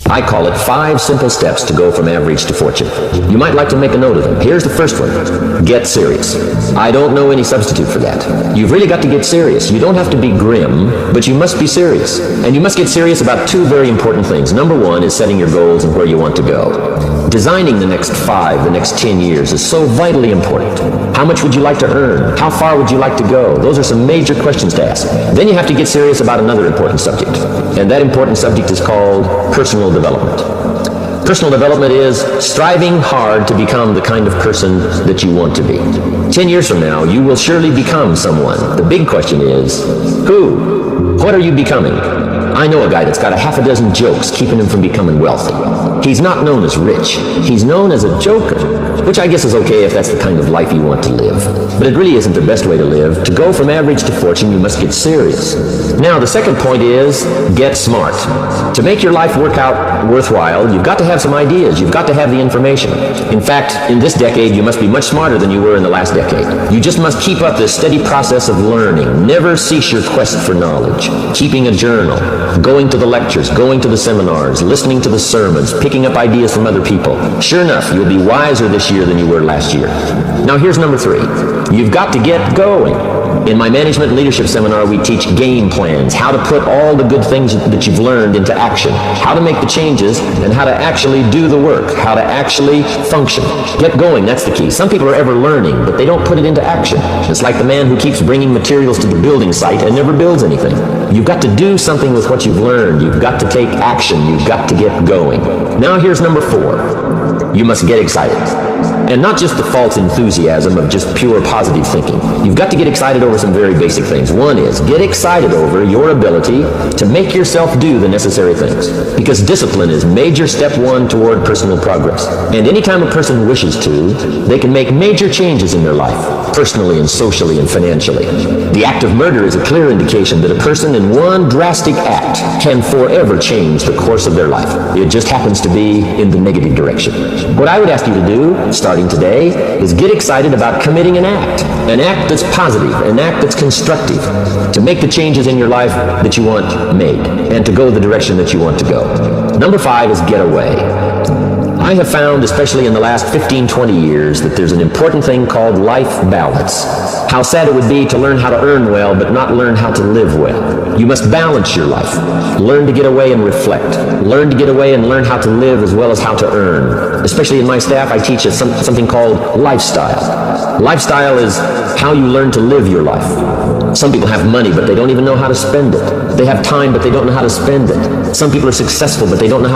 I call it 5 simple steps to go from average to fortune. You might like to make a note of them. Here's the first one. Get serious. I don't know any substitute for that. You've really got to get serious. You don't have to be grim, but you must be serious. And you must get serious about 2 very important things. Number 1 is setting your goals and where you want to go. Designing the next 5, the next 10 years is so vitally important. How much would you like to earn? How far would you like to go? Those are some major questions to ask. Then you have to get serious about another important subject. And that important subject is called personal development. Personal development is striving hard to become the kind of person that you want to be. 10 years from now, you will surely become someone. The big question is, who? What are you becoming? I know a guy that's got a half a dozen jokes keeping him from becoming wealthy. He's not known as rich. He's known as a joker, which I guess is okay if that's the kind of life you want to live. But it really isn't the best way to live. To go from average to fortune, you must get serious. Now, the second point is get smart. To make your life work out worthwhile, you've got to have some ideas. You've got to have the information. In fact, in this decade, you must be much smarter than you were in the last decade. You just must keep up this steady process of learning. Never cease your quest for knowledge. Keeping a journal, going to the lectures, going to the seminars, listening to the sermons, picking up ideas from other people. Sure enough, you'll be wiser this year than you were last year. Now here's number 3. You've got to get going. In my management leadership seminar, we teach game plans, how to put all the good things that you've learned into action, how to make the changes, and how to actually do the work, how to actually function. Get going, that's the key. Some people are ever learning, but they don't put it into action. It's like the man who keeps bringing materials to the building site and never builds anything. You've got to do something with what you've learned. You've got to take action. You've got to get going. Now here's number 4. You must get excited. And not just the false enthusiasm of just pure positive thinking. You've got to get excited over some very basic things. One is, get excited over your ability to make yourself do the necessary things. Because discipline is major step 1 toward personal progress. And anytime a person wishes to, they can make major changes in their life, personally and socially and financially. The act of murder is a clear indication that a person in one drastic act can forever change the course of their life. It just happens to be in the negative direction. What I would ask you to do, starting today, is get excited about committing an act that's positive, an act that's constructive, to make the changes in your life that you want made, and to go the direction that you want to go. Number 5 is get away. I have found, especially in the last 15-20 years, that there's an important thing called life balance. How sad it would be to learn how to earn well, but not learn how to live well. You must balance your life. Learn to get away and reflect. Learn to get away and learn how to live as well as how to earn. Especially in my staff, I teach something called lifestyle. Lifestyle is how you learn to live your life. Some people have money, but they don't even know how to spend it. They have time, but they don't know how to spend it. Some people are successful, but they don't know how to